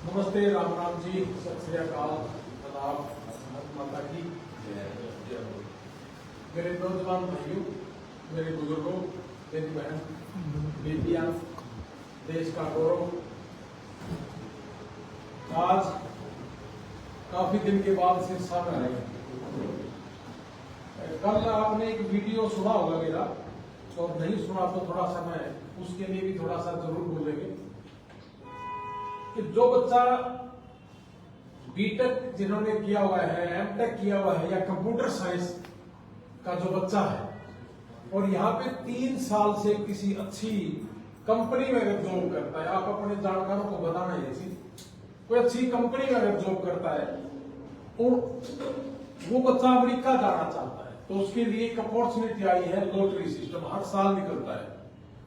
नमस्ते, राम राम जी, सत श्री अकाल, आदाब, भारत माता की जय। मेरे नौजवान भाइयों, मेरे बुजुर्गों, मेरी बहन, बेटियां, देश का गौरव, आज काफी दिन के बाद सिरसा में आए। कल आपने एक वीडियो सुना होगा मेरा, और नहीं सुना तो थोड़ा सा मैं उसके लिए भी थोड़ा सा जरूर बोलेंगे कि जो बच्चा बीटेक जिन्होंने किया हुआ है, एमटेक किया हुआ है, या कंप्यूटर साइंस का जो बच्चा है और यहाँ पे 3 साल से किसी अच्छी कंपनी में अगर जॉब करता है, आप अपने जानकारों को बताना ये चीज, कोई अच्छी कंपनी में अगर जॉब करता है और वो बच्चा अमेरिका जाना चाहता है, तो उसके लिए एक अपॉर्चुनिटी आई है, लॉटरी सिस्टम हर साल निकलता है।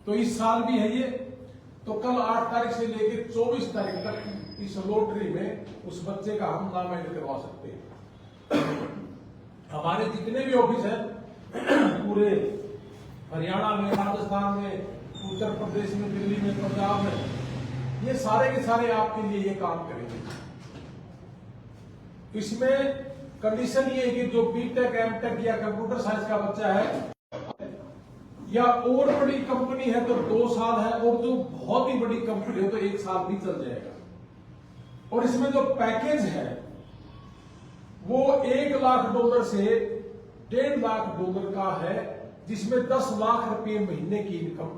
तो इस साल भी है ये। तो कल 8 तारीख से लेकर 24 तारीख तक इस लॉटरी में उस बच्चे का हम नाम ऐड करवा सकते हैं। हमारे जितने भी ऑफिस हैं पूरे हरियाणा में, राजस्थान में, उत्तर प्रदेश में, दिल्ली में, पंजाब में, ये सारे के सारे आपके लिए ये काम करेंगे। इसमें कंडीशन ये है कि जो बीटेक, एमटेक या कंप्यूटर साइंस का बच्चा है या और बड़ी कंपनी है तो 2 साल है, और जो बहुत ही बड़ी कंपनी है तो 1 साल भी चल जाएगा। और इसमें जो पैकेज है वो $1 लाख से $1.5 लाख का है, जिसमें 10 लाख रुपए महीने की इनकम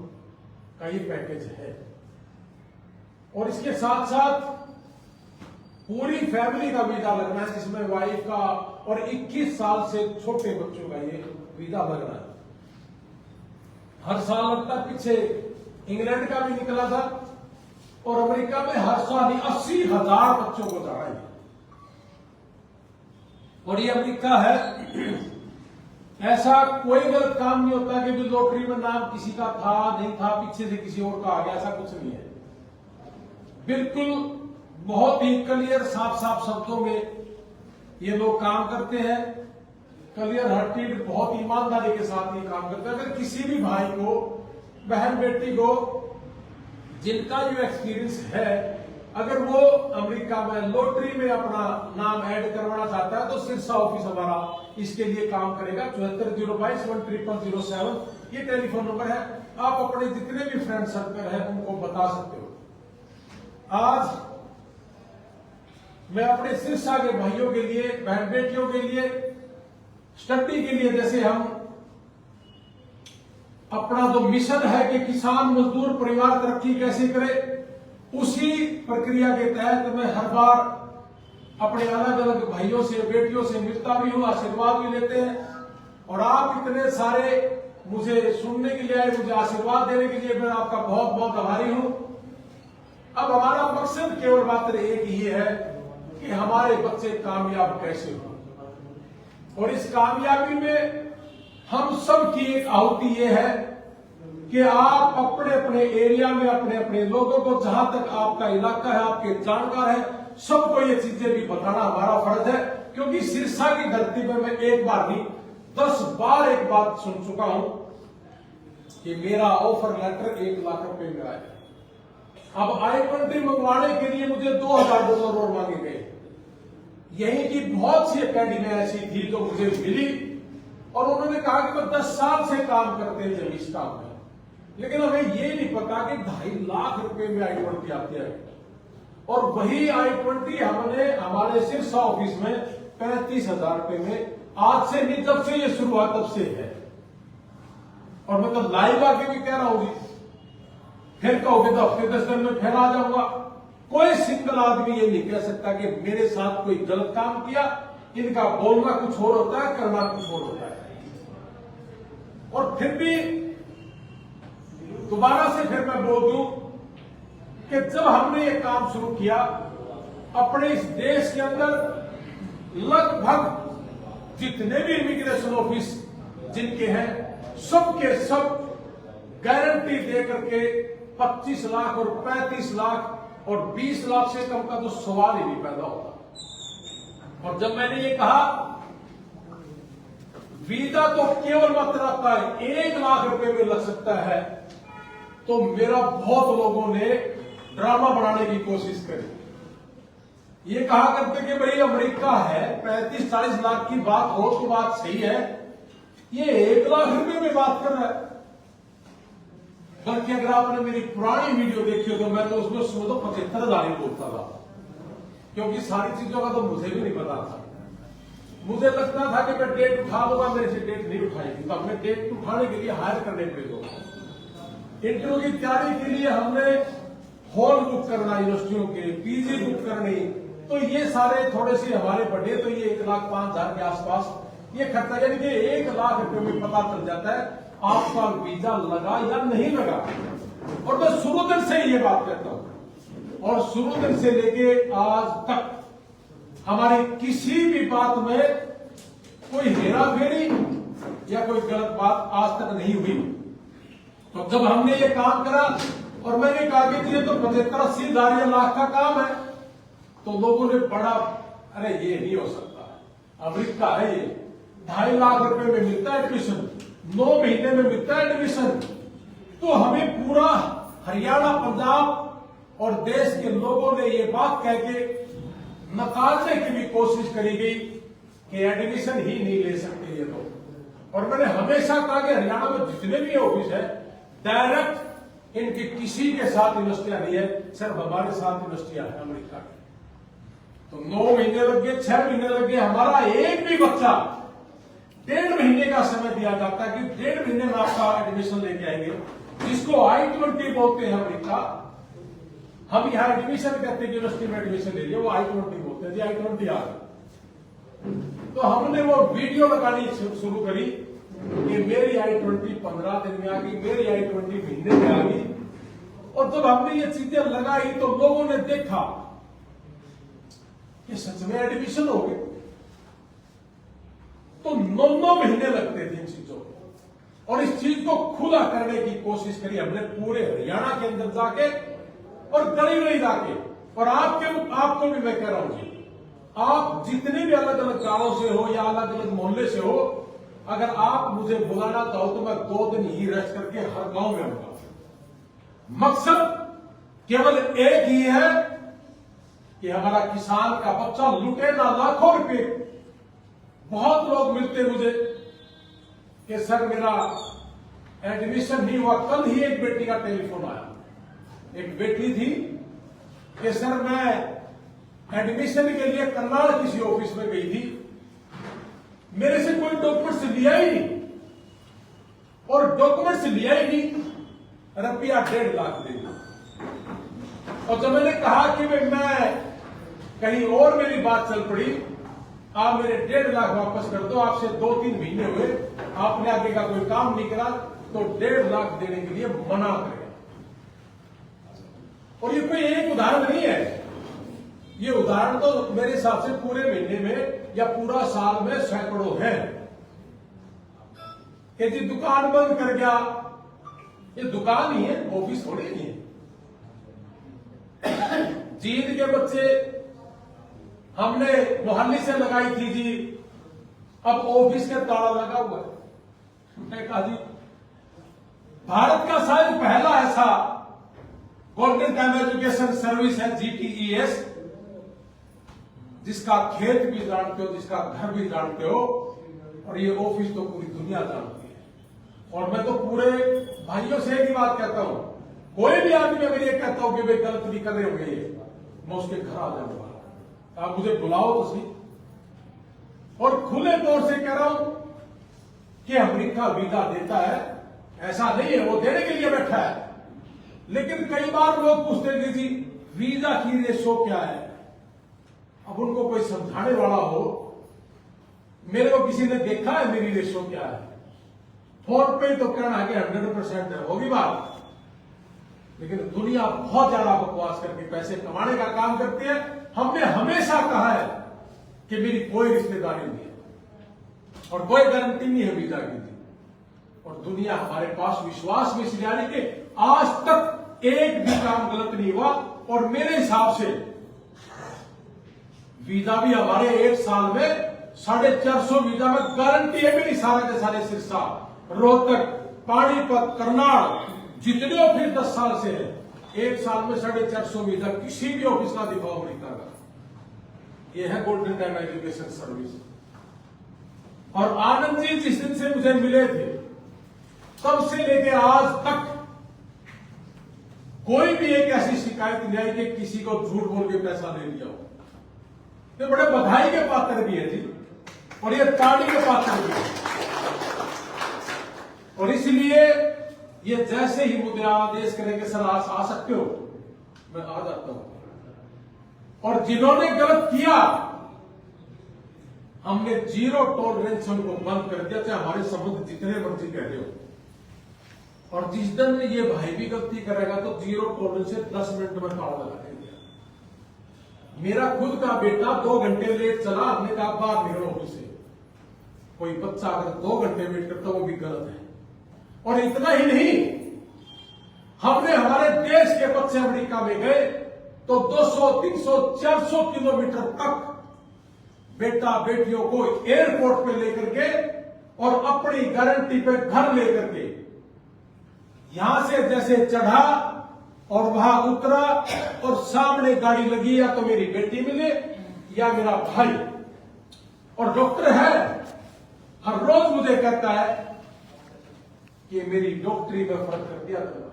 का ये पैकेज है। और इसके साथ साथ पूरी फैमिली का वीजा लगना है, जिसमें वाइफ का और 21 साल से छोटे बच्चों का ये वीजा लगना है। हर साल लगता, पीछे इंग्लैंड का भी निकला था, और अमेरिका में हर साल 80,000 बच्चों को जाना है। और ये अमेरिका है, ऐसा कोई गलत काम नहीं होता कि भी लॉटरी में नाम किसी का था, नहीं था, पीछे से किसी और का आ गया, ऐसा कुछ नहीं है। बिल्कुल बहुत ही क्लियर, साफ साफ शब्दों में ये लोग काम करते हैं। क्लियर हार्टेड, बहुत ईमानदारी के साथ ये काम करते हैं। अगर किसी भी भाई को, बहन बेटी को, जिनका जो एक्सपीरियंस है, अगर वो अमेरिका में लॉटरी में अपना नाम ऐड करवाना चाहता है तो सिरसा ऑफिस हमारा इसके लिए काम करेगा। 7402210007 ये टेलीफोन नंबर है। आप अपने जितने भी फ्रेंड सर्कल है उनको बता सकते हो। आज मैं अपने सिरसा के भाइयों के लिए, बहन बेटियों के लिए, स्टडी के लिए, जैसे हम अपना जो मिशन है कि किसान मजदूर परिवार तरक्की कैसे करे, उसी प्रक्रिया के तहत मैं हर बार अपने अलग अलग भाइयों से, बेटियों से मिलता भी हूं, आशीर्वाद भी लेते हैं। और आप इतने सारे मुझे सुनने के लिए आए, मुझे आशीर्वाद देने के लिए मैं आपका बहुत बहुत आभारी हूं। अब हमारा मकसद केवल मात्र एक ही है कि हमारे बच्चे कामयाब कैसे हो, और इस कामयाबी में हम सब की एक आहुति ये है कि आप अपने अपने एरिया में, अपने अपने लोगों को, जहां तक आपका इलाका है, आपके जानकार है, सबको ये चीजें भी बताना हमारा फर्ज है। क्योंकि सिरसा की धरती पर मैं एक बार नहीं 10 बार एक बात सुन चुका हूं कि मेरा ऑफर लेटर $1 लाख में आया। अब I-20 मंगवाने के लिए मुझे $2,000 और मांगे गए। यही की बहुत सी अकेडमी ऐसी थी जो मुझे मिली, और उन्होंने कहा कि वो 10 साल से काम करते थे इस काम में, लेकिन हमें ये नहीं पता कि $2.5 लाख में I-20 आते हैं। और वही I-20 हमने हमारे सिरसा ऑफिस में 35,000 रुपए में, आज से नहीं, जब से ये शुरुआत तब से है। और मैं तो लाइव आके भी कह रहा हूं, फिर कहोगे तो हफ्ते 10 दिन में फिर आ जाऊंगा। कोई सिंगल आदमी ये नहीं कह सकता कि मेरे साथ कोई गलत काम किया। इनका बोलना कुछ और होता है, करना कुछ और होता है। और फिर भी दोबारा से फिर मैं बोल दूं कि जब हमने ये काम शुरू किया, अपने इस देश के अंदर लगभग जितने भी इमिग्रेशन ऑफिस जिनके हैं, सबके सब गारंटी दे करके 25 लाख और 35 लाख और 20 लाख से कम का तो सवाल ही नहीं पैदा होता। और जब मैंने ये कहा वीजा तो केवल मात्र आपका $1 लाख में लग सकता है, तो मेरा बहुत लोगों ने ड्रामा बनाने की कोशिश करी ये कहा करते कि भाई अमेरिका है, 35-40 लाख की बात हो तो बात सही है, ये 1 लाख रुपए में बात कर रहा है। बल्कि अगर आपने मेरी पुरानी वीडियो देखी हो तो मैं तो उसमें 75,000 ही बोलता था, क्योंकि सारी चीजों का तो मुझे भी नहीं पता था। मुझे लगता था कि मैं डेट उठा लूंगा, मेरे से डेट नहीं उठाएगी, तो हमने डेट उठाने के लिए हायर करने पे दो। इंटरव्यू की तैयारी के लिए हमने हॉल बुक करना, यूनिवर्सिटियों के पीजी बुक करनी, तो ये सारे थोड़े से हमारे बढ़े तो ये 1,05,000 के आसपास ये खर्चा, यानी कि 1 लाख रुपए में पता चल जाता है आपका वीजा लगा या नहीं लगा। और मैं शुरू दिन से ये बात कहता हूं, और शुरू दिन से लेके आज तक हमारी किसी भी बात में कोई हेरा फेरी या कोई गलत बात आज तक नहीं हुई। तो जब हमने ये काम करा और मैंने कहा कि ये तो 75-80 हजार या लाख का काम है, तो लोगों ने बड़ा, अरे ये नहीं हो सकता, अमेरिका है ये, 2.5 लाख रुपए में मिलता है एडमिशन, 9 महीने में मिलता है एडमिशन। तो हमें पूरा हरियाणा, पंजाब और देश के लोगों ने ये बात कह के नकारने की भी कोशिश करी गई कि एडमिशन ही नहीं ले सकते ये लोग। और मैंने हमेशा कहा कि हरियाणा में जितने भी ऑफिस है, डायरेक्ट इनकी किसी के साथ यूनिवर्सिटियां नहीं है, सिर्फ हमारे साथ यूनिवर्सिटियां है अमेरिका की। तो 9 महीने लग गए, 6 महीने लग गए, हमारा एक भी बच्चा 1.5 महीने का समय दिया जाता है कि 1.5 महीने में आपका एडमिशन लेके आएंगे, जिसको I-20 बोलते हैं अमेरिका। हम यहां एडमिशन करते हैं, यूनिवर्सिटी में एडमिशन ले लिया, वो I-20 बोलते हैं जी, I-20 आ गए। तो हमने वो वीडियो लगानी शुरू करी कि मेरी I-20 15 दिन में आ गई, मेरी I-20 महीने में आ गई। और जब हमने ये चीजें लगाई तो लोगों ने देखा कि सच में एडमिशन हो गए। तो 9 महीने लगते थे इन चीजों को, और इस चीज को खुला करने की कोशिश करी हमने पूरे हरियाणा के अंदर जाके और गली गली जाके। और आपको भी मैं कह रहा हूं जी, आप जितने भी अलग अलग गांवों से हो या अलग अलग मोहल्ले से हो, अगर आप मुझे बुलाना चाहो तो मैं 2 दिन ही रेस्ट करके हर गांव में आऊंगा। मकसद केवल एक ही है कि हमारा किसान का बच्चा लुटे ना लाखों रुपए। बहुत लोग मिलते मुझे कि सर मेरा एडमिशन नहीं हुआ। कल ही एक बेटी का टेलीफोन आया, एक बेटी थी कि सर मैं एडमिशन के लिए करनाल किसी ऑफिस में गई थी, मेरे से कोई डॉक्यूमेंट्स लिया ही नहीं, और डॉक्यूमेंट्स लिया ही नहीं, रुपया 1.5 लाख दे दिया। और जब मैंने कहा कि मैं कहीं और मेरी बात चल पड़ी, आप मेरे 1.5 लाख वापस कर दो, आपसे 2-3 महीने हुए, आपने आगे का कोई काम नहीं करा, तो 1.5 लाख देने के लिए मना करें। और ये कोई एक उदाहरण नहीं है, ये उदाहरण तो मेरे हिसाब से पूरे महीने में या पूरा साल में सैकड़ों हैं। कि जी दुकान बंद कर गया, ये दुकान ही है, ऑफिस थोड़ी नहीं है। जींद के बच्चे हमने मोहल्ले से लगाई थी जी, अब ऑफिस का ताला लगा हुआ है। मैं कहा जी भारत का शायद पहला ऐसा गोल्डन टाइम एजुकेशन सर्विस है GTES, जिसका खेत भी जानते हो, जिसका घर भी जानते हो, और ये ऑफिस तो पूरी दुनिया जानती है। और मैं तो पूरे भाइयों से एक ही बात कहता हूं, कोई भी आदमी अगर ये कहता हूं कि वे गलत भी कर रहे होंगे, मैं उसके घर आ जाऊंगा, आप मुझे बुलाओ तो सही। और खुले तौर से कह रहा हूं कि अमेरिका वीजा देता है, ऐसा नहीं है वो देने के लिए बैठा है, लेकिन कई बार लोग पूछते हैं कि वीजा की रेशो क्या है। अब उनको कोई समझाने वाला हो, मेरे को किसी ने देखा है मेरी रेशो क्या है, फोन पे तो कहना है कि 100% है, होगी बात। लेकिन दुनिया बहुत ज्यादा बकवास करके पैसे कमाने का काम करती है। हमने हमेशा कहा है कि मेरी कोई रिश्तेदारी नहीं है और कोई गारंटी नहीं है वीजा की थी, और दुनिया हमारे पास विश्वास में इसलिए आने के आज तक एक भी काम गलत नहीं हुआ। और मेरे हिसाब से वीजा भी हमारे 1 साल में 450 वीजा में गारंटी है भी नहीं। सारे के सारे सिरसा, रोहतक, पानीपत, करनाल, जितने ऑफिस 10 साल से है, 1 साल में 450 वीजा किसी भी ऑफिस का दिखाओ अमेरिका का। ये है गोल्डन टाइम एजुकेशन सर्विस। और आनंद जी जिस दिन से मुझे मिले थे तब से लेकर आज तक कोई भी एक ऐसी शिकायत नहीं आई कि किसी को झूठ बोल के पैसा ले लिया हो। ये बड़े बधाई के पात्र भी है जी, और ये ताड़ी के पात्र भी है। और इसलिए ये जैसे ही मुझे आदेश करेंगे सर आज आ सकते हो, मैं आ जाता हूं। और जिन्होंने गलत किया हमने जीरो टॉलरेंस उनको बंद कर दिया, चाहे हमारे संबंध जितने मर्जी कह रहे हो। और जिस दिन ये भाई भी गलती करेगा तो जीरो टॉलरेंस से 10 मिनट में ताला लगा देंगे। मेरा खुद का बेटा 2 घंटे लेट चला, हमने कहा बाहर निकलो ऑफिस से। कोई बच्चा अगर 2 घंटे वेट करता वो भी गलत है। और इतना ही नहीं, हमने हमारे देश के बच्चे अमेरिका में गए तो 200, 300, 400 किलोमीटर तक बेटा बेटियों को एयरपोर्ट पे लेकर के और अपनी गारंटी पे घर लेकर के यहां से जैसे चढ़ा और वहां उतरा और सामने गाड़ी लगी, या तो मेरी बेटी मिले या मेरा भाई। और डॉक्टर है, हर रोज मुझे कहता है कि मेरी डॉक्टरी में फर्क कर दिया था।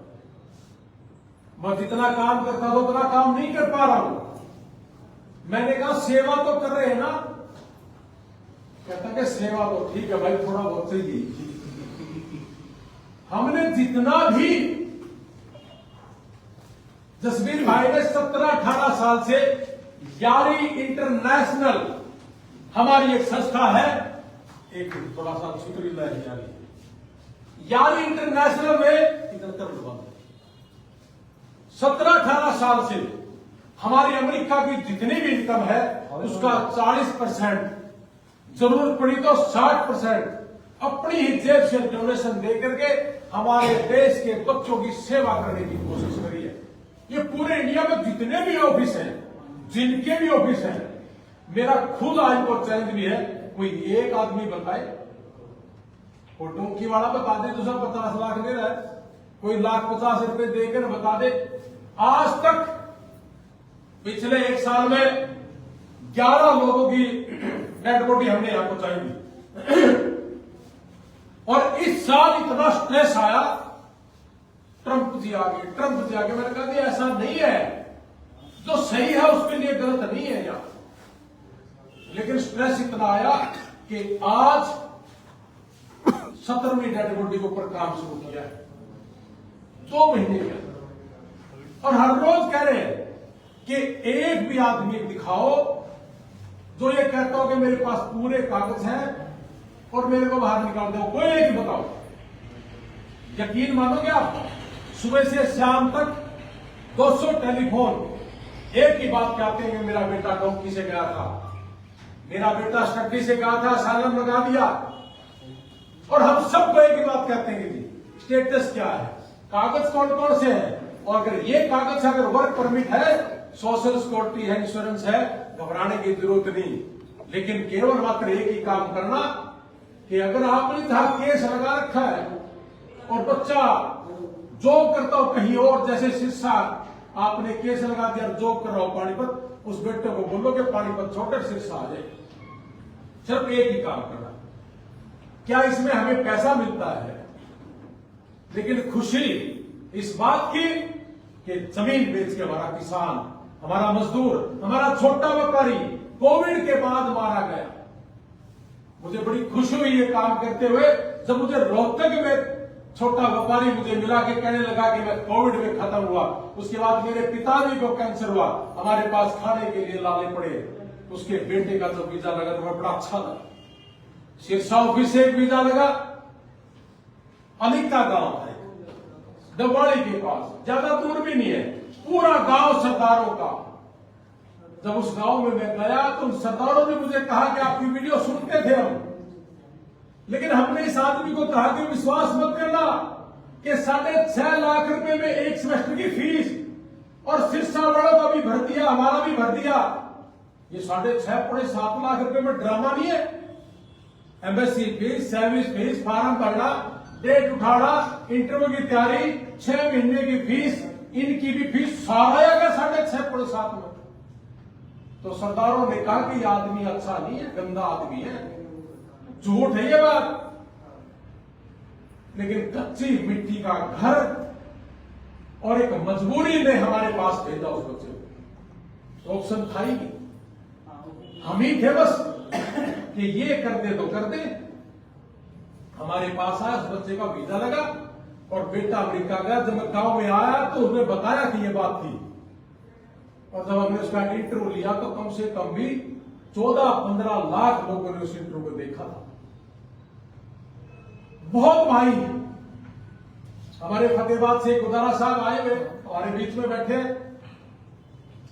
मैं जितना काम करता था उतना काम नहीं कर पा रहा हूं। मैंने कहा सेवा तो कर रहे हैं ना। कहता कि सेवा तो ठीक है भाई, थोड़ा बहुत चाहिए। हमने जितना भी, जसवीर भाई ने 17-18 साल से यारी इंटरनेशनल हमारी एक संस्था है, एक थोड़ा सा शुक्रिया है यारी इंटरनेशनल में इधर कर 17-18 साल से हमारी अमेरिका की जितनी भी इनकम है उसका 40%, जरूरत पड़ी तो 60% अपनी ही जेब से डोनेशन दे करके हमारे देश के बच्चों की सेवा करने की कोशिश करी है। ये पूरे इंडिया में जितने भी ऑफिस हैं, जिनके भी ऑफिस हैं, मेरा खुद आज को चैलेंज भी है, कोई एक आदमी बताए, कोई टोंकी वाला बता दे दूसरा 50 लाख दे रहा है, कोई 1,50,000 रुपए देकर बता दे। आज तक पिछले 1 साल में 11 लोगों की डेड बॉडी हमने यहां पहुंचाई थी। और इस साल इतना स्ट्रेस आया, ट्रंप जी आ गए, ट्रंप जी आ गए। मैंने कहा कि ऐसा नहीं है, जो सही है उसके लिए गलत नहीं है यार। लेकिन स्ट्रेस इतना आया कि आज 17वीं डेड बॉडी के ऊपर काम शुरू किया है 2 महीने के अंदर। और हर रोज कह रहे हैं कि एक भी आदमी दिखाओ जो ये कहता हो कि मेरे पास पूरे कागज हैं और मेरे को बाहर निकाल दो, कोई एक ही बताओ। यकीन मानोगे आप, सुबह से शाम तक 200 टेलीफोन एक ही बात कहते हैं कि मेरा बेटा डोंकी से गया था, मेरा बेटा स्टडी से गया था, सालम लगा दिया। और हम सबको एक ही बात कहते हैं कि जी स्टेटस क्या है, कागज कौन कौन से हैं, और अगर ये कागज से अगर वर्क परमिट है, सोशल सिक्योरिटी है, इंश्योरेंस है, घबराने की जरूरत नहीं। लेकिन केवल मात्र एक ही काम करना कि अगर आपने जहां केस लगा रखा है और बच्चा जॉब करता हो कहीं और, जैसे शिक्षा आपने केस लगा दिया जॉब कर रहा हो पानीपत, उस बेटे को बोलो कि पानीपत छोड़कर शिक्षा आ जाए। सिर्फ एक ही काम करना। क्या इसमें हमें पैसा मिलता है, लेकिन खुशी इस बात की कि जमीन बेच के हमारा किसान, हमारा मजदूर, हमारा छोटा व्यापारी कोविड के बाद मारा गया। मुझे बड़ी खुशी हुई ये काम करते हुए, जब मुझे रोहतक में छोटा व्यापारी मुझे मिला के कहने लगा कि मैं कोविड में खत्म हुआ, उसके बाद मेरे पिताजी को कैंसर हुआ, हमारे पास खाने के लिए लाने पड़े, उसके बेटे का जो वीजा लगा तो बड़ा अच्छा लगा। सिरसा ऑफिस से एक वीजा लगा, अलिका गांव है दवाड़ी के पास, ज्यादा दूर भी नहीं है, पूरा गांव सरदारों का। जब उस गांव में मैं गया तो उन सरदारों ने मुझे कहा कि आपकी वीडियो सुनते थे हम, लेकिन हमने इस आदमी को कहा कि विश्वास मत करना कि 6.5 लाख रुपए में एक सेमेस्टर की फीस, और सिरसा वालों का भी भर दिया, हमारा भी भर दिया। ये 6.5-7 लाख रुपए में ड्रामा नहीं है। MSc fees, service fees, form भरना, डेट उठाना, इंटरव्यू की तैयारी, 6 महीने की फीस, इनकी भी फीस सारा आएगा 6.5-7 में। तो सरदारों ने कहा कि ये आदमी अच्छा नहीं है, गंदा आदमी है। झूठ है ये बात, लेकिन कच्ची मिट्टी का घर और एक मजबूरी ने हमारे पास भेजा उस बच्चे को। ऑप्शन था ही नहीं, हम ही थे बस कि ये कर दे तो कर दे। हमारे पास आया, उस बच्चे का वीजा लगा और बेटा अमेरिका गया। जब मैं गांव में आया तो उसने बताया कि ये बात थी, और जब हमने उसका इंटरव्यू लिया तो कम से कम भी 14-15 लाख लोगों ने उस इंटरव्यू को देखा था। बहुत भाई हमारे फतेहाबाद से एक उदारा साहब आए हुए हमारे बीच में बैठे,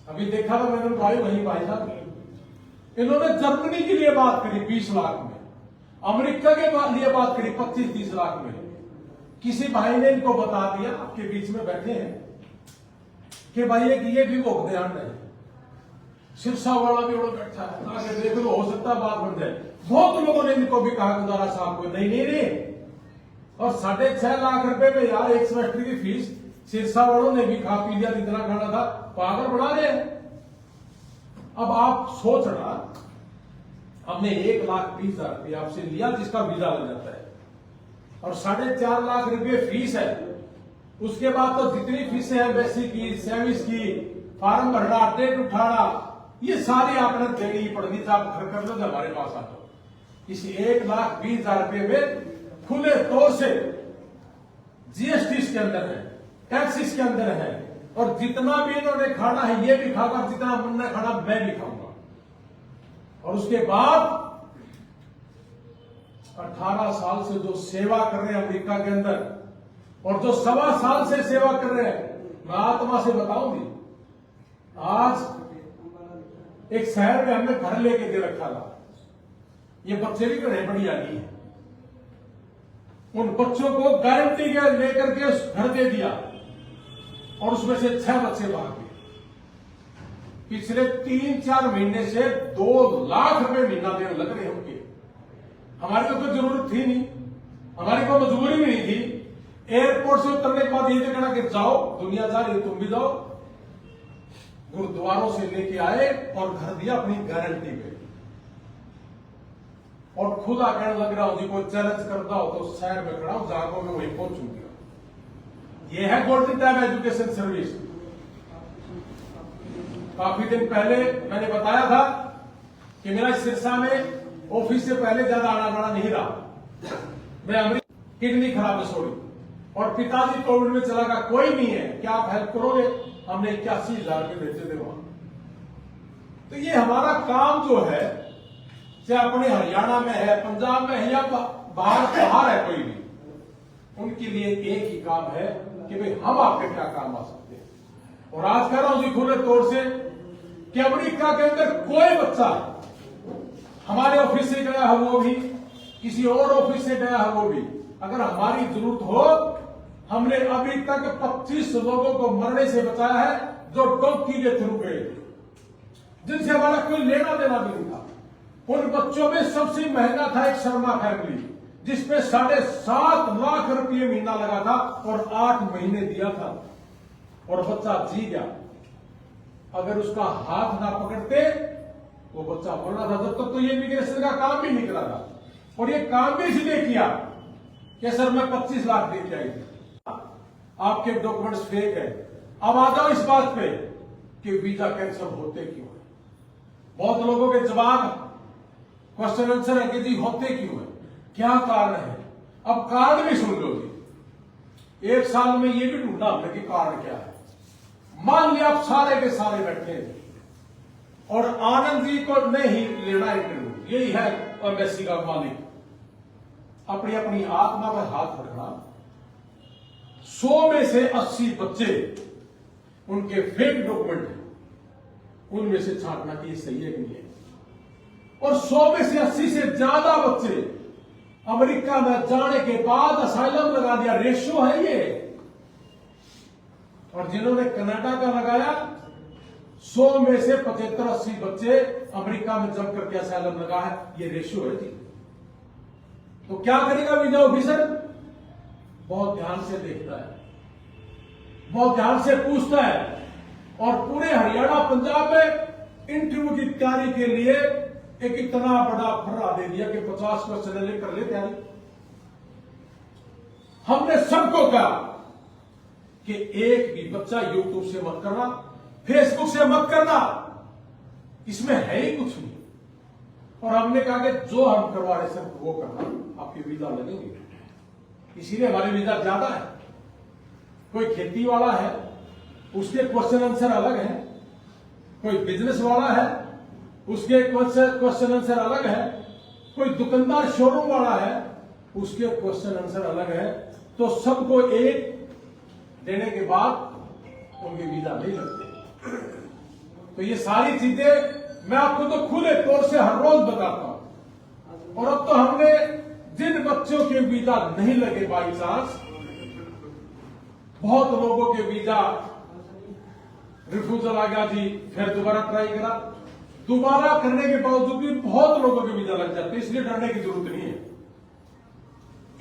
अभी देखा था मैंने भाई, वही भाई साहब, इन्होंने जर्मनी के लिए बात करी 20 लाख में, अमेरिका के लिए बात करी 25-30 लाख में। किसी भाई ने इनको बता दिया, आपके बीच में बैठे हैं, कि भाई एक ये भी भोग ध्यान है, सिरसा वाला भी उड़ बैठा है, आगे देख लो, हो सकता बात बन जाए। बहुत लोगों ने इनको भी कहा गुजारा साहब को, नहीं नहीं नहीं, और 6.5 लाख रुपए में यार एक सेमेस्टर की फीस, सिरसा वालों ने भी खा पी लिया जितना खाना था, पागल बना रहे। अब आप सोच रहा, हमने 1,20,000 रुपये आपसे लिया जिसका वीजा लग जाता है, और 4.5 लाख रुपए फीस है। उसके बाद तो जितनी फीसें हैं, बेसिक की, सेविस की, फार्म भरना, डेट उठाना, ये सारी आपने देनी पड़नी थी। आप घर कर लो, हमारे पास आ जाओ। इस 1,20,000 रुपये में खुले तौर से जीएसटी इसके अंदर है, टैक्स इसके अंदर है, और जितना भी इन्होंने खाना है ये भी खागा, जितना मुन्ना खाना मैं भी खाऊंगा। और उसके बाद 18 साल से जो सेवा कर रहे हैं अमेरिका के अंदर, और जो 1.25 साल से सेवा कर रहे हैं, मैं आत्मा से बताऊंगी, आज एक शहर में हमने घर लेके दे रखा था, ये बच्चे भी घर बढ़िया नहीं है, उन बच्चों को गारंटी के लेकर के घर दे दिया, और उसमें से 6 बच्चे भाग गए। पिछले 3-4 महीने से 2 लाख रुपए महीना देने लग रहे होंगे। हमारी को तो जरूरत थी नहीं, हमारी को मजबूरी भी नहीं थी। एयरपोर्ट से उतरने के बाद ये कहना कि जाओ, दुनिया जा रही है, तुम भी जाओ। गुरुद्वारों से लेके आए और घर दिया अपनी गारंटी पे, और खुद आकर लग रहा हूं जी कोई चैलेंज करता हो तो शहर में खड़ा हूं, जहां को मैं वहीं पहुंचूंगा। ये है गोल्डन टाइम एजुकेशन सर्विस। काफी दिन पहले मैंने बताया था कि मेरा सिरसा में ऑफिस से पहले ज्यादा आना जाना नहीं रहा। मैं अमेरिका किडनी खराब है छोड़ी, और पिताजी कोविड में चला गया, कोई नहीं है, क्या आप हेल्प करोगे? हमने 81,000 रुपये भेजे थे वहां। तो ये हमारा काम जो है, चाहे अपने हरियाणा में है, पंजाब में है, या बाहर है कोई भी, उनके लिए एक ही काम है कि भाई हम आपके क्या काम आ सकते हैं। और आज कह रहा हूं जी खुले तौर से कि अमेरिका के अंदर कोई बच्चा हमारे ऑफिस से गया है वो भी, किसी और ऑफिस से गया है वो भी, अगर हमारी जरूरत हो, हमने अभी तक 25 लोगों को मरने से बचाया है जो डॉक्टर के थ्रू गए, जिनसे हमारा कोई लेना देना भी नहीं था। उन बच्चों में सबसे महंगा था एक शर्मा फैमिली, जिसपे 7.5 लाख रुपये महीना लगा था और 8 महीने दिया था, और बच्चा जी गया। अगर उसका हाथ ना पकड़ते वो बच्चा मरना था। जब तक तो ये इमिग्रेशन का काम भी नहीं करा था, और ये काम भी इसलिए किया कि सर मैं 25 लाख दे के आई थी, आपके डॉक्यूमेंट्स फेक है। अब आ जाओ इस बात पे कि वीजा कैंसिल होते क्यों है। बहुत लोगों के जवाब क्वेश्चन आंसर है कि जी होते क्यों है, क्या कारण है। अब कारण भी सुन लो जी, 1 साल में ये भी ढूंढा हमने कि कारण क्या है। मान लिया आप सारे के सारे बैठे हैं और आनंद जी को नहीं लेना इंटरव्यू, यही है एम्बेसी का मालिक। अपनी अपनी आत्मा में हाथ रखना, 100 में से 80 बच्चे उनके फेक डॉक्यूमेंट है, उनमें से छांटना कि ये सही है कि नहीं है। और 100 में से 80 से ज्यादा बच्चे अमेरिका में जाने के बाद असाइलम लगा दिया, रेशियो है ये। और जिन्होंने कनाडा का लगाया, 100 में से 75-80 बच्चे अमेरिका में जम करके असाइलम लगा है, ये रेशियो है जी। तो क्या करेगा वीजा ऑफिसर? बहुत ध्यान से देखता है, बहुत ध्यान से पूछता है, और पूरे हरियाणा पंजाब में इंटरव्यू की तैयारी के लिए एक इतना बड़ा फर्रा दे दिया कि 50 क्वेश्चन लेकर ले तैयारी। हमने सबको कहा कि एक भी बच्चा यूट्यूब से मत करना, फेसबुक से मत करना, इसमें है ही कुछ नहीं। और हमने कहा कि जो हम करवा रहे सब वो करना, आपके वीजा लगेंगे। इसीलिए हमारे वीजा ज्यादा है। कोई खेती वाला है उसके क्वेश्चन आंसर अलग है, कोई बिजनेस वाला है उसके क्वेश्चन आंसर अलग है, कोई दुकानदार शोरूम वाला है उसके क्वेश्चन आंसर अलग है। तो सबको एक देने के बाद उनके वीजा नहीं लगते। तो ये सारी चीजें मैं आपको तो खुले तौर से हर रोज बताता हूं। और अब तो हमने जिन बच्चों के वीजा नहीं लगे बाई चांस, बहुत लोगों के वीजा रिफ्यूजल आ गया जी, फिर दोबारा ट्राई करा, दोबारा करने के बावजूद भी बहुत लोगों के वीजा लग जाते, इसलिए डरने की जरूरत नहीं है।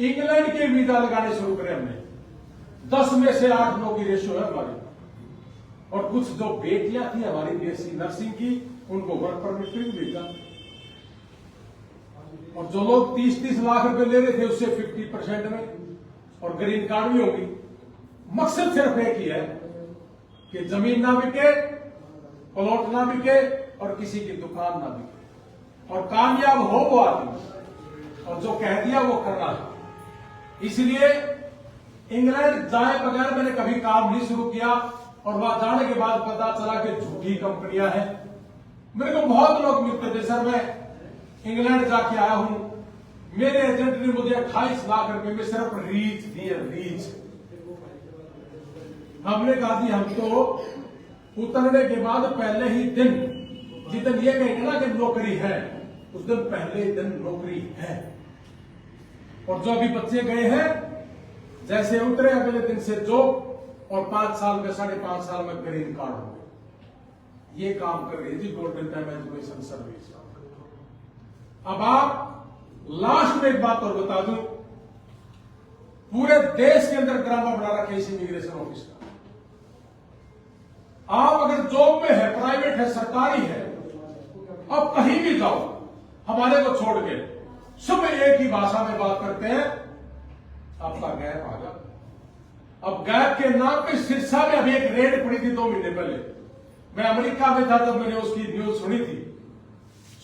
इंग्लैंड के वीजा लगाने शुरू करें हमने, 10 में से 8 लोगों की रेशो है हमारी। और कुछ जो बेटियां थी हमारी बीएससी नर्सिंग की, उनको वर्क परमिट भी भेजा। और जो लोग 30-30 लाख रुपए ले रहे थे उससे 50% में, और ग्रीन कार्ड भी होगी। मकसद सिर्फ एक ही है कि जमीन ना बिके, प्लॉट ना बिके और किसी की दुकान ना बिके, और कामयाब हो वो आदमी, और जो कह दिया वो करना है। इसलिए इंग्लैंड जाए बगैर मैंने कभी काम नहीं शुरू किया। और वहां जाने के बाद पता चला कि झूठी कंपनियां हैं। मेरे को बहुत लोग मिलते थे, सर मैं इंग्लैंड जाके आया हूं, मेरे एजेंट ने मुझे 28 लाख रुपए में सिर्फ रीच दिए, रीच। हमने कहा जी हम तो उतरने के बाद पहले ही दिन, जिस दिन ये कहेंगे ना कि नौकरी है, उस दिन पहले दिन नौकरी है। और जो अभी बच्चे गए हैं, जैसे उतरे अगले दिन से जॉब, और 5 साल में 5.5 साल में ग्रीन कार्ड हो गए। ये काम कर रही थी गोल्डन टाइम एजुकेशन सर्विस। अब आप लास्ट में एक बात और बता दूं, पूरे देश के अंदर ड्रामा बना रखा है इस इमिग्रेशन ऑफिस का। आप अगर जॉब में है, प्राइवेट है, सरकारी है, अब कहीं भी जाओ, हमारे को छोड़ के सब एक ही भाषा में बात करते हैं, आपका गैप आ गया। अब गैप के नाम पे सिरसा में अभी एक रेड पड़ी थी 2 महीने पहले, मैं अमेरिका में था तब मैंने उसकी न्यूज सुनी थी।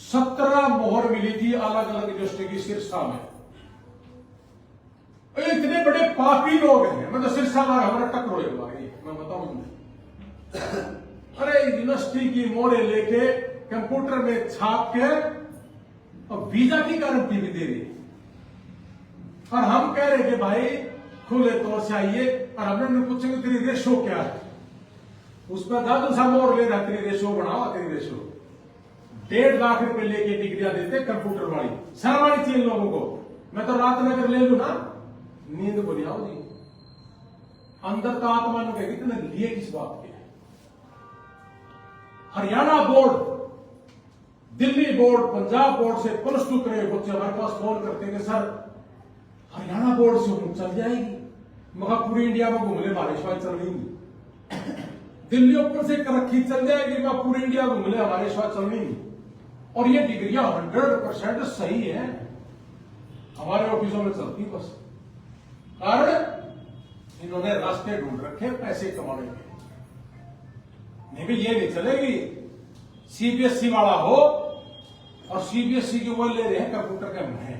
17 मोहर मिली थी अलग अलग यूनिवर्सिटी की सिरसा में। इतने बड़े पापी लोग हैं, मतलब सिरसा में हमारा टक्कर हो हमारे, मैं बताऊं। अरे यूनिवर्सिटी की मोहरें लेके कंप्यूटर में छाप के और वीजा की गारंटी भी दे रही, और हम कह रहे कि भाई खुले तौर से आइए। और हमने पूछेंगे तेरी रेशो क्या है, उस पर दादू साहब और ले रहा, तेरी रेशो बढ़ाओ, तेरी रेशो 1.5 लाख रुपए लेके डिग्रियां देते कंप्यूटर वाली। शर्म आनी चाहिए लोगों को। मैं तो रात में अगर ले लू ना, नींद को नहीं आओ जी, अंदर का आत्मा ने कहेगी तुमने लिए किस बात के। Haryana board, Delhi board, Punjab board से +2 करे बच्चे हमारे पास फोन करते हैं कि सर हरियाणा बोर्ड से हम चल जाएगी, मगर पूरी इंडिया में घूम ले, हमारे स्वाद चल रही नहीं। दिल्ली ऊपर से रखी चल जाएगी, मैं पूरी इंडिया घूम ले, हमारे स्वाद चल रही नहीं। और ये डिग्रियां 100% सही है, हमारे ऑफिसों में चलती बस। कारण इन्होंने रास्ते ढूंढ रखे पैसे कमाने के। नहीं भी ये नहीं चलेगी, सीबीएसई वाला हो, और सीबीएसई के वो ले रहे हैं कंप्यूटर का है।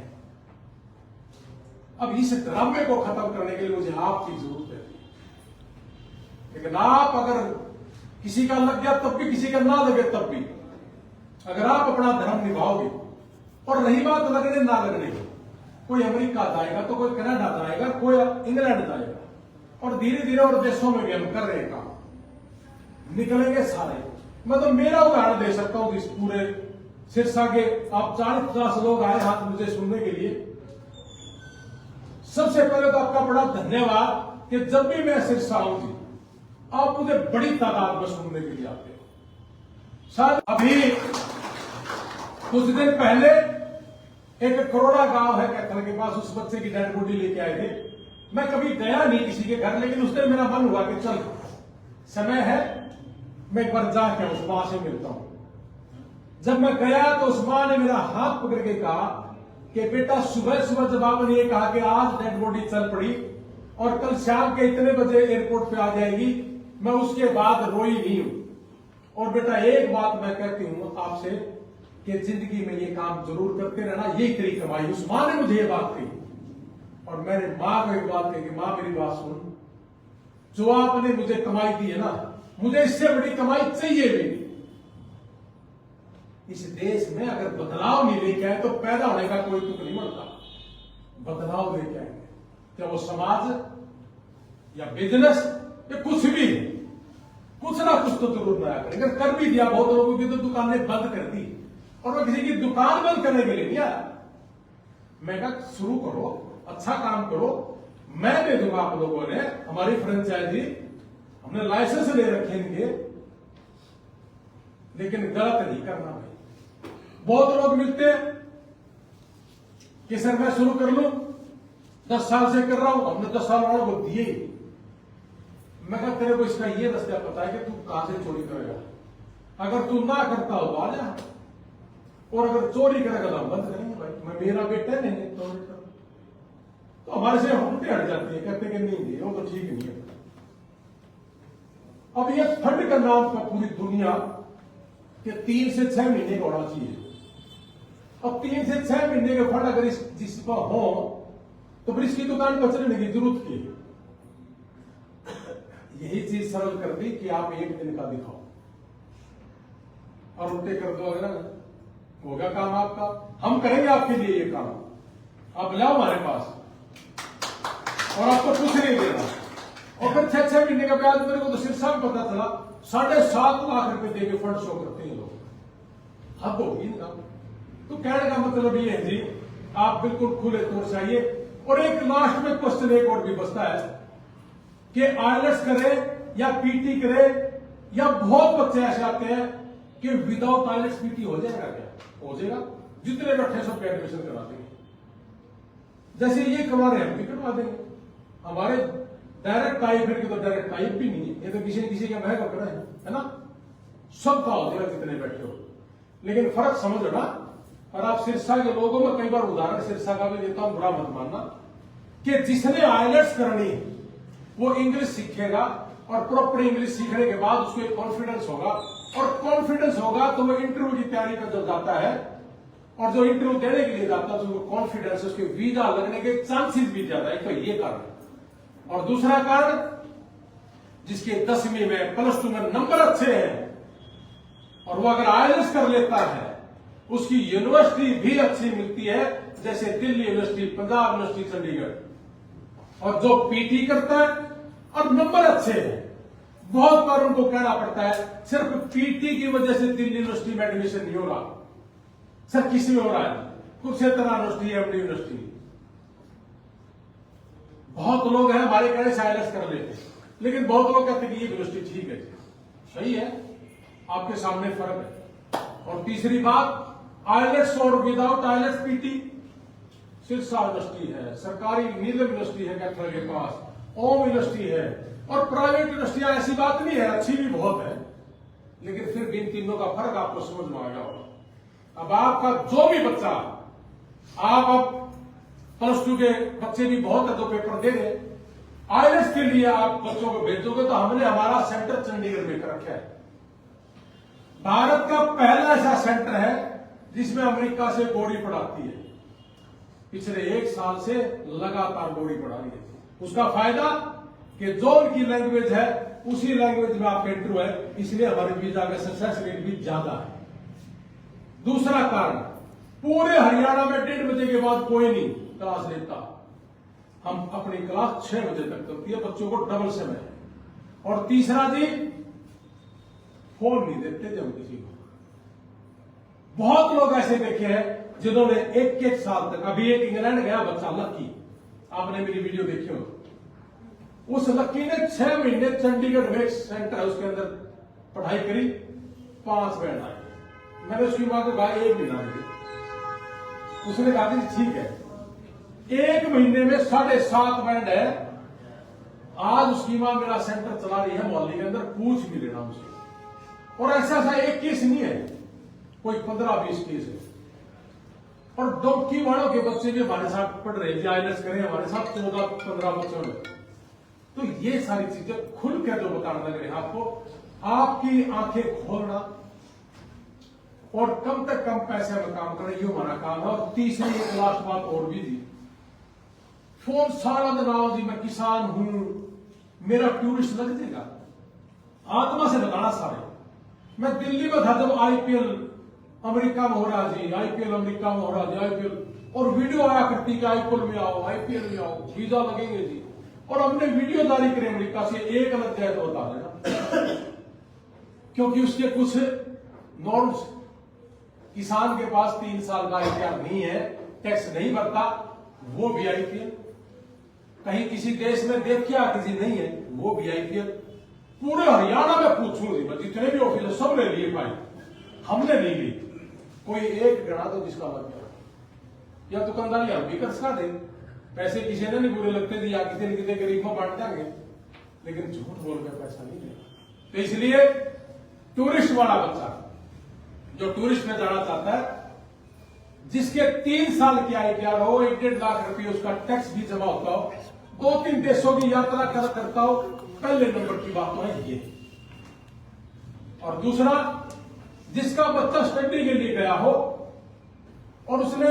अब इस ड्रामे को खत्म करने के लिए मुझे आपकी जरूरत है। लेकिन आप अगर किसी का लग गया तब भी, किसी का ना लगे तब भी, अगर आप अपना धर्म निभाओगे, और रही बात लगने ना लगने की, कोई अमेरिका जाएगा तो कोई कनाडा जाएगा, कोई इंग्लैंड जाएगा, और धीरे धीरे और देशों में भी हम कर रहे काम, निकलेंगे सारे। मैं तो मेरा उदाहरण दे सकता हूं, इस पूरे सिरसा के आप 40-50 लोग आए हाथ मुझे सुनने के लिए। सबसे पहले तो आपका बड़ा धन्यवाद कि जब भी मैं सिरसा आऊं जी, आप मुझे बड़ी तादाद में सुनने के लिए आते हो। शायद अभी कुछ दिन पहले एक करोड़ा गांव है कैथल के पास, उस बच्चे की डेड बॉडी लेके आए थे। मैं कभी गया नहीं किसी के घर, लेकिन उस दिन मेरा मन हुआ कि चल समय है, मैं एक बार जाके उस मां से मिलता हूं। जब मैं गया तो उस मां ने मेरा हाथ पकड़ के कहा कि बेटा सुबह सुबह जब आपने ये कहा कि आज डेड बॉडी चल पड़ी और कल शाम के इतने बजे एयरपोर्ट पे आ जाएगी, मैं उसके बाद रोई नहीं हूं। और बेटा एक बात मैं कहती हूं आपसे कि जिंदगी में ये काम जरूर करते रहना, यही तेरी कमाई। उस मां ने मुझे ये बात कही और मैंने मां को एक बात कही कि मां मेरी बात सुन, जो आपने मुझे कमाई दी है ना, मुझे इससे बड़ी कमाई चाहिए भी। इस देश में अगर बदलाव नहीं लेके आए तो पैदा होने का कोई तुक नहीं बनता। बदलाव लेके आएंगे, क्या वो समाज या बिजनेस या कुछ भी, कुछ ना कुछ तो जरूर नया करेंगे। कर भी दिया, बहुत लोगों की तो दुकानें बंद कर दी और मैं किसी की दुकान बंद करने के लिए नहीं आया। मैं कहा शुरू करो, अच्छा काम करो, मैं दे दूंगा आप लोगों ने, हमारी फ्रेंचाइजी, हमने लाइसेंस ले रखे इनके, लेकिन गलत नहीं करना भाई। बहुत लोग मिलते हैं कि सर मैं शुरू कर लूं, 10 साल से कर रहा हूं, हमने 10 साल वालों को दिए। मैं कहा तेरे को इसका ये रास्ता पता है कि तू कहां से चोरी करेगा, अगर तू ना करता हो तो आ जा, और अगर चोरी करेगा तो हम बंद करेंगे भाई। मैं मेरा बेटा नहीं चोरी कर, तो हमारे से उल्टे हट जाती है, कहते कि नहीं वो तो ठीक नहीं है। अब ये फंड का नाम का पूरी दुनिया के 3 से 6 महीने का होना चाहिए। अब 3 से 6 महीने के फंड अगर जिसका हो तो फिर इसकी दुकान पर चलने की जरूरत की। यही चीज सरल कर दी कि आप 1 दिन का दिखाओ और उल्टे कर दो, अगर होगा काम आपका, हम करेंगे आपके लिए ये काम, आप लाओ हमारे पास और आपको कुछ नहीं देना। और फिर 6 महीने का ब्याज, मेरे को तो सिरसा में पता चला 7.5 लाख रुपए देके फंड शो करते हैं लोग, हद होगी ना। तो कहने का मतलब ये है जी, आप बिल्कुल खुले तौर से आइए। और एक लास्ट में क्वेश्चन एक और भी बचता है कि आईएलटीएस करे या पीटी करे, या बहुत बच्चे ऐसे आते हैं कि विदाउट आईएलटीएस पीटी हो जाएगा, क्या हो जाएगा, जितने बैठे सबके एडमिशन करा देंगे, जैसे ये करवा रहे हैं हम भी करवा देंगे। हमारे डायरेक्ट टाइप है कि तो डायरेक्ट टाइप भी नहीं है, ये तो किसी न किसी का महक कर रहे हैं, है ना, सबका हो जाएगा जितने बैठे हो। लेकिन फर्क समझ ना, और आप सिरसा के लोगों में कई बार उदाहरण सिरसा का भी देता हूं, बुरा मत मानना, कि जिसने आईएलटीएस करनी वो इंग्लिश सीखेगा और प्रॉपर इंग्लिश सीखने के बाद उसको एक कॉन्फिडेंस होगा, और कॉन्फिडेंस होगा तो वो इंटरव्यू की तैयारी कर जो जाता है, और जो इंटरव्यू देने के लिए जाता है तो कॉन्फिडेंस, उसके वीजा लगने के चांसेस भी ज्यादा है। तो ये कारण, और दूसरा कारण जिसके 10वीं में +2 में नंबर अच्छे हैं और वो अगर आईएलटीएस कर लेता है, उसकी यूनिवर्सिटी भी अच्छी मिलती है, जैसे दिल्ली यूनिवर्सिटी, पंजाब यूनिवर्सिटी, चंडीगढ़। और जो पीटी करता है और नंबर अच्छे हैं, बहुत बार उनको कहना पड़ता है सिर्फ पीटी की वजह से दिल्ली यूनिवर्सिटी में एडमिशन नहीं हो रहा, सर किसी में हो रहा है, कुरुक्षेत्र यूनिवर्सिटी, एमडी यूनिवर्सिटी। बहुत लोग हैं हमारे कहने से आईएलटीएस कर लेते हैं, लेकिन बहुत लोग कहते हैं कि ये यूनिवर्सिटी ठीक है, सही है, आपके सामने फर्क है। और तीसरी बात, आईएलटीएस और without IELTS PT, Sirsa university है, सरकारी नीलम यूनिवर्सिटी है कैथल के पास, ओम यूनिवर्सिटी है, और प्राइवेट यूनिवर्सिटियां, ऐसी बात नहीं है, अच्छी भी बहुत है, लेकिन फिर भी इन तीनों का फर्क आपको समझ में आएगा। अब आपका जो भी बच्चा, आप अब +2 के बच्चे भी बहुत है जो पेपर दे रहे, आईएलटीएस के लिए आप बच्चों को भेजोगे तो हमने हमारा सेंटर चंडीगढ़ में कर रखा है। भारत का पहला ऐसा सेंटर है जिसमें अमेरिका से बोर्डी पढ़ाती है, पिछले 1 साल से लगातार बोर्डी पढ़ा रही है। उसका फायदा कि जो उनकी लैंग्वेज है उसी लैंग्वेज में आपका इंटरव्यू है, इसलिए हमारे वीजा का सक्सेस रेट भी ज्यादा है। दूसरा कारण, पूरे हरियाणा में 1:30 बजे के बाद कोई नहीं क्लास लेता, हम अपनी क्लास 6 बजे तक चलती है, बच्चों को डबल समय है। और तीसरा जी, फोन नहीं देते थे हम किसी को। बहुत लोग ऐसे देखे हैं जिन्होंने 1-1 साल तक, अभी एक इंग्लैंड गया बच्चा लक्की, आपने मेरी वीडियो देखी हो, उस लक्की ने 6 महीने चंडीगढ़ में एक सेंटर है उसके अंदर पढ़ाई करी, 5 बैंड आए। मैंने उसकी मां को कहा 1 महीना मुझे, उसने कहा कि ठीक है, 1 महीने में 7.5 बैंड है। आज उसकी मां मेरा सेंटर चला रही है मोहल्ले के अंदर, पूछ भी लेना मुझे। और ऐसा एक केस नहीं है, कोई 15-20 केस है। और डोंकी वालों के बच्चे भी हमारे साथ पढ़ रहे हैं, आईएलएस करें हमारे साथ 14-15 बच्चों ने। तो ये सारी चीजें खुल के जो बताना लग रहे हैं आपको, आपकी आंखें खोलना और कम से कम पैसे में काम करना, ये हमारा काम है। और तीसरी एक लास्ट बात और भी थी, फोन सारा दिन आओ जी मैं किसान हूं, मेरा टूरिस्ट लग जाएगा, आत्मा से लगाना सारे। मैं दिल्ली में था जब आईपीएल अमेरिका में हो रहा जी, आईपीएल अमेरिका में हो रहा जी, आईपीएल, और वीडियो आया करती कि आईपीएल में आओ, आईपीएल में आओ, वीजा लगेंगे जी। और हमने वीडियो जारी करे अमेरिका से, एक अलग जाए तो बता देना, क्योंकि उसके कुछ नॉर्म्स, किसान के पास 3 साल का इतिहास नहीं है, टैक्स नहीं भरता, वो भी आईपीएल। कहीं किसी देश में देखिए किसी नहीं है, वो भी आईपीएल। पूरे हरियाणा में पूछूंगी मैं, जितने भी ऑफिसर सब ने लिए भाई, हमने नहीं ली। कोई एक गणा तो जिसका लग गया, या दुकानदारी हम भी कर सकते दे, पैसे किसी ने नहीं बुरे लगते थे, या किसी ने किसी गरीब में बांट देंगे, लेकिन झूठ बोल कर पैसा नहीं लेगा। तो इसलिए टूरिस्ट वाला बच्चा जो टूरिस्ट में जाना चाहता है, जिसके 3 साल की आईटीआर हो, 1-1.5 लाख रुपये उसका टैक्स भी जमा होता हो, 2-3 देशों की यात्रा करता हो, पहले नंबर की बात तो है ये। और दूसरा, जिसका बच्चा स्टडी के लिए गया हो और उसने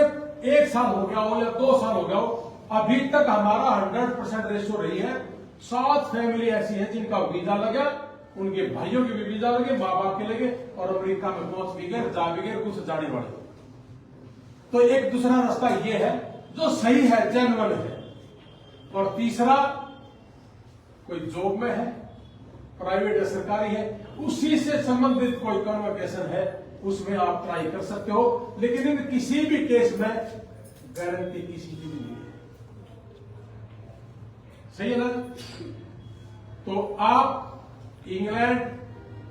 1 साल हो गया हो या 2 साल हो गया हो, अभी तक हमारा 100% रेशो रही है। 7 फैमिली ऐसी है जिनका वीजा लगा, उनके भाइयों के भी वीजा लगे, माँ बाप के लगे, और अमेरिका में पहुंच भी गए, जा भी गए, कुछ जाने वाले। तो एक दूसरा रास्ता ये है जो सही है, जेन्युइन है। और तीसरा, कोई जॉब में है, प्राइवेट या सरकारी है, उसी से संबंधित कोई कन्वर्सेशन है, उसमें आप ट्राई कर सकते हो। लेकिन इन किसी भी केस में गारंटी किसी की भी नहीं है, सही है ना। तो आप इंग्लैंड,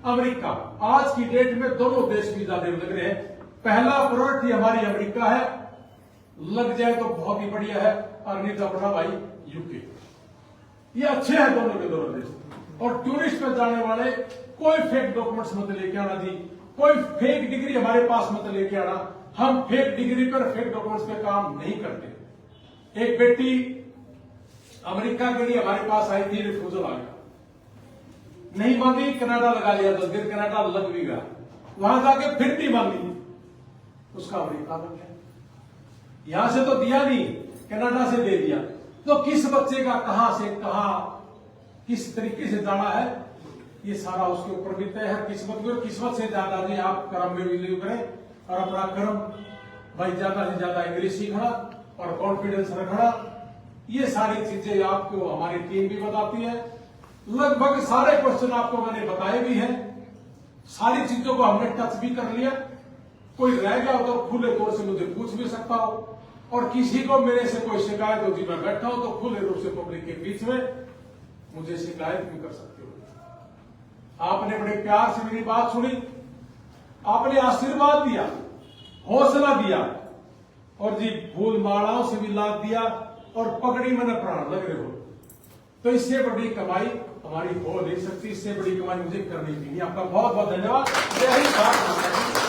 अमेरिका, आज की डेट में दोनों देश वीजा देने लग रहे हैं। पहला प्रायोरिटी हमारी अमेरिका है, लग जाए तो बहुत ही बढ़िया है, और नहीं तो अपना भाई यूके। ये अच्छे हैं दोनों के दोनों देश। और टूरिस्ट में जाने वाले कोई फेक डॉक्यूमेंट्स मत लेके आना जी, कोई फेक डिग्री हमारे पास मत लेके आना। हम फेक डिग्री पर, फेक डॉक्यूमेंट्स पे काम नहीं करते। एक बेटी अमेरिका के लिए हमारे पास आई थी, रिफ्यूजल आ गया, नहीं मांगी, कनाडा लगा लिया 10 दिन, कनाडा लग भी गया, वहां जाके फिर भी मांगी, उसका अमेरिका बन गया। यहां से तो दिया नहीं, कनाडा से दे दिया। तो किस बच्चे का कहां से कहां किस तरीके से जाना है, ये सारा उसके ऊपर भी तय है, किस्मत से ज्यादा जी आप कर्म में बिलीव करें, और अपना कर्म भाई ज्यादा से ज्यादा इंग्लिश सीखना और कॉन्फिडेंस रखना। ये सारी चीजें आपको हमारी टीम भी बताती है। लगभग सारे क्वेश्चन आपको मैंने बताए भी हैं, सारी चीजों को हमने टच भी कर लिया। कोई रह गया हो तो खुले तौर से मुझे पूछ भी सकता हो, और किसी को मेरे से कोई शिकायत होती, मैं बैठा हूं तो खुले रूप से पब्लिक के बीच में मुझे शिकायत भी कर सकते हो। आपने बड़े प्यार से मेरी बात सुनी, आपने आशीर्वाद दिया, हौसला दिया, और जी फूल मालाओं से भी लाद दिया, और पगड़ी मैंने प्राण लग रहे हो। तो इससे बड़ी कमाई हमारी हो नहीं सकती, इससे बड़ी कमाई मुझे करनी भी नहीं। आपका बहुत बहुत धन्यवाद। जय हिंद।